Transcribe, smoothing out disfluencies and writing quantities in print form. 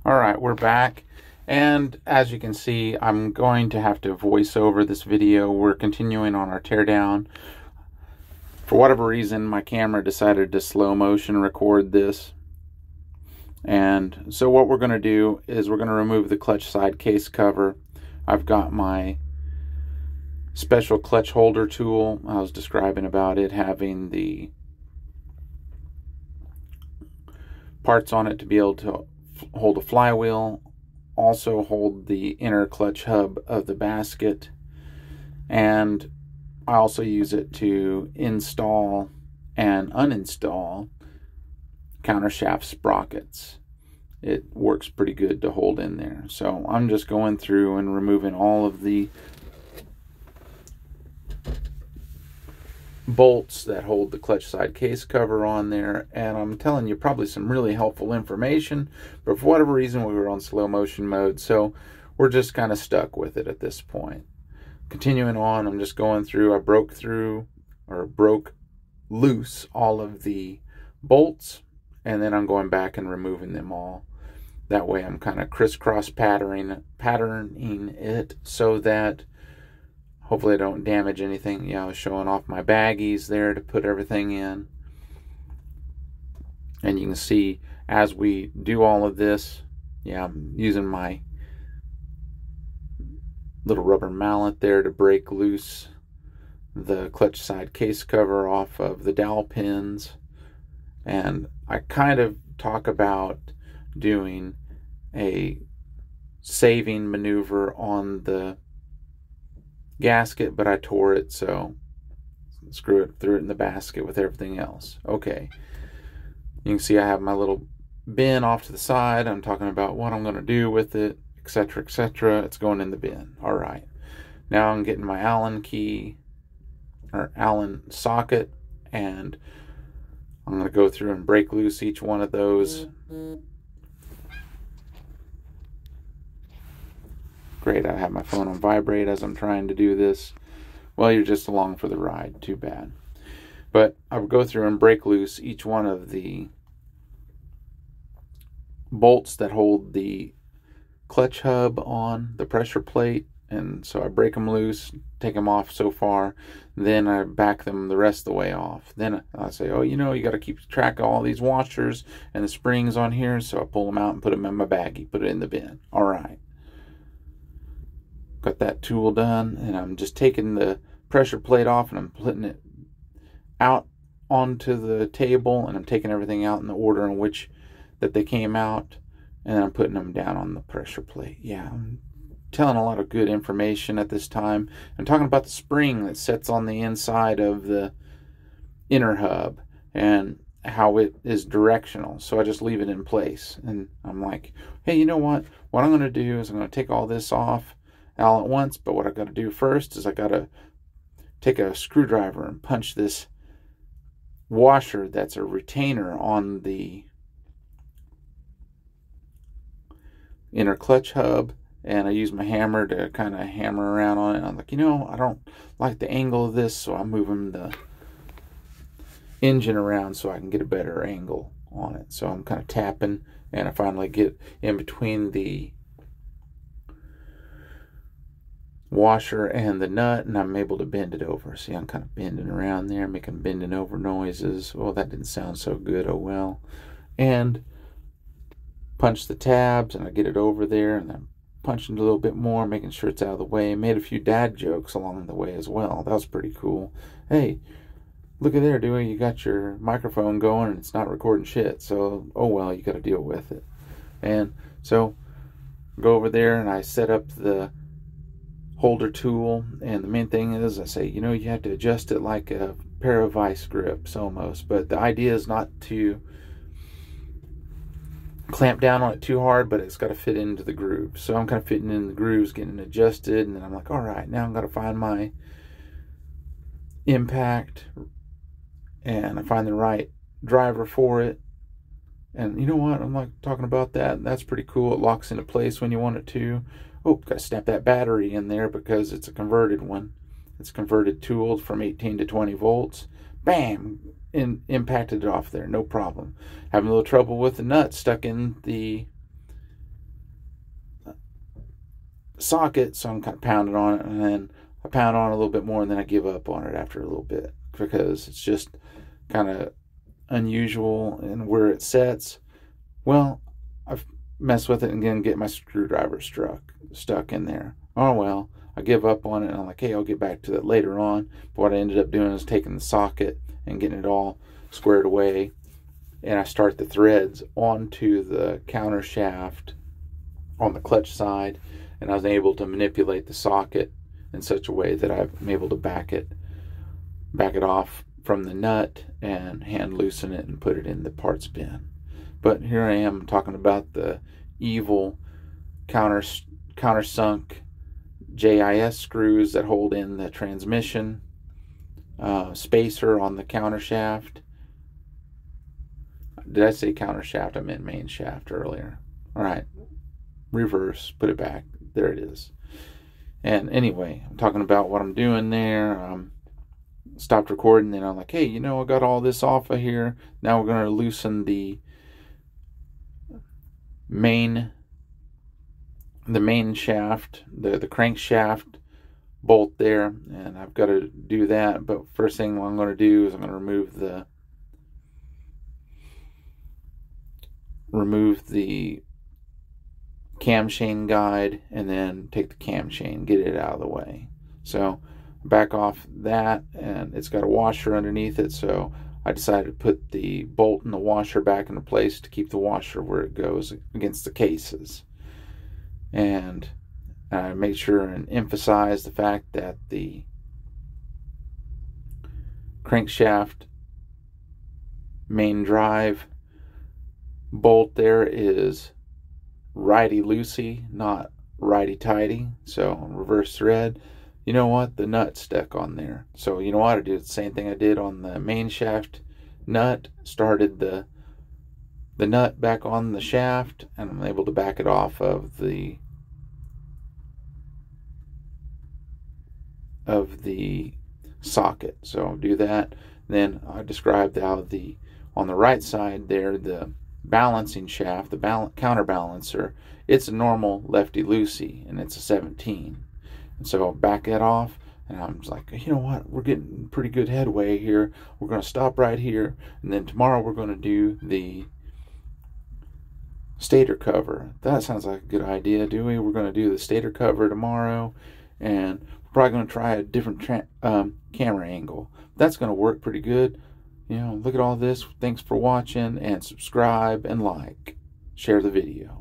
Alright, we're back, and as you can see, I'm going to have to voice over this video. We're continuing on our teardown. For whatever reason, my camera decided to slow motion record this. And so what we're going to do is we're going to remove the clutch side case cover. I've got my special clutch holder tool. I was describing about it having the parts on it to be able to hold a flywheel, also hold the inner clutch hub of the basket, and I also use it to install and uninstall countershaft sprockets. It works pretty good to hold in there. So I'm just going through and removing all of the bolts that hold the clutch side case cover on there, and I'm telling you probably some really helpful information, but for whatever reason we were on slow motion mode, so we're just kind of stuck with it at this point. Continuing on, I'm just going through. I broke loose all of the bolts, and then I'm going back and removing them all. That way I'm kind of crisscross patterning it so that hopefully I don't damage anything. Yeah, I was showing off my baggies there to put everything in. And you can see as we do all of this, yeah, I'm using my little rubber mallet there to break loose the clutch side case cover off of the dowel pins. And I kind of talk about doing a saving maneuver on the gasket, but I tore it, so screw it, threw it in the basket with everything else. Okay, you can see I have my little bin off to the side. I'm talking about what I'm going to do with it, etc., etc. It's going in the bin. All right, now I'm getting my Allen key or Allen socket, and I'm going to go through and break loose each one of those. Great, I have my phone on vibrate as I'm trying to do this. Well, you're just along for the ride. Too bad. But I would go through and break loose each one of the bolts that hold the clutch hub on the pressure plate. And so I break them loose, take them off so far, then I back them the rest of the way off. Then I say, oh, you know, you got to keep track of all these washers and the springs on here. So I pull them out and put them in my baggie, put it in the bin. All right. Got that tool done, and I'm just taking the pressure plate off and I'm putting it out onto the table, and I'm taking everything out in the order in which that they came out, and I'm putting them down on the pressure plate. Yeah, I'm telling a lot of good information at this time. I'm talking about the spring that sits on the inside of the inner hub and how it is directional. So I just leave it in place, and I'm like, hey, you know what I'm going to do is I'm going to take all this off all at once, but what I got to do first is I got to take a screwdriver and punch this washer that's a retainer on the inner clutch hub, and I use my hammer to kind of hammer around on it. And I'm like, you know, I don't like the angle of this, so I'm moving the engine around so I can get a better angle on it. So I'm kind of tapping, and I finally get in between the washer and the nut, and I'm able to bend it over. See, I'm kind of bending around there, making bending over noises. Well, that didn't sound so good. Oh well. And punch the tabs, and I get it over there, and I'm punching a little bit more, making sure it's out of the way. Made a few dad jokes along the way as well. That was pretty cool. Hey, look at there, Dewey, you got your microphone going and it's not recording shit. So, oh well, you got to deal with it. And so go over there and I set up the holder tool, and the main thing is I say, you know, you have to adjust it like a pair of vice grips almost, but the idea is not to clamp down on it too hard, but it's got to fit into the grooves. So I'm kind of fitting in the grooves, getting adjusted, and then I'm like, all right, now I'm going to find my impact, and I find the right driver for it. And you know what, I'm like talking about that, that's pretty cool. It locks into place when you want it to. Oh, gotta snap that battery in there because it's a converted one. It's converted tooled from 18 to 20 volts. Bam! Impacted it off there, no problem. Having a little trouble with the nut stuck in the socket, so I'm kind of pounding on it, and then I pound on it a little bit more, and then I give up on it after a little bit because it's just kind of unusual in where it sets. Well, I've messed with it and again get my screwdriver stuck in there. Oh well, I give up on it, and I'm like, hey, I'll get back to that later on. But what I ended up doing is taking the socket and getting it all squared away, and I start the threads onto the counter shaft on the clutch side, and I was able to manipulate the socket in such a way that I'm able to back it off from the nut and hand loosen it and put it in the parts bin. But here I am talking about the evil countersunk JIS screws that hold in the transmission spacer on the counter shaft. Did I say counter shaft? I meant main shaft earlier. All right, reverse, put it back. There it is. And anyway, I'm talking about what I'm doing there. Stopped recording, and I'm like, hey, you know, I got all this off of here. Now we're going to loosen the main shaft, the crankshaft bolt there, and I've got to do that. But first thing what I'm going to do is I'm going to remove the cam chain guide, and then take the cam chain, get it out of the way. So back off that, and it's got a washer underneath it, so I decided to put the bolt and the washer back into place to keep the washer where it goes against the cases. And I made sure and emphasize the fact that the crankshaft main drive bolt there is righty-loosey, not righty-tighty. So reverse thread. You know what? The nut stuck on there. So you know what? I did the same thing I did on the main shaft nut. Started the nut back on the shaft, and I'm able to back it off of the socket. So I'll do that. Then I described how on the right side there, the balancing shaft, the counterbalancer, it's a normal lefty-loosey, and it's a 17. And so I'll back that off, and I'm just like, you know what? We're getting pretty good headway here. We're going to stop right here, and then tomorrow we're going to do the stator cover. That sounds like a good idea, Dewey. We're going to do the stator cover tomorrow, and we're probably going to try a different camera angle. That's going to work pretty good. You know, look at all this. Thanks for watching, and subscribe and like. Share the video.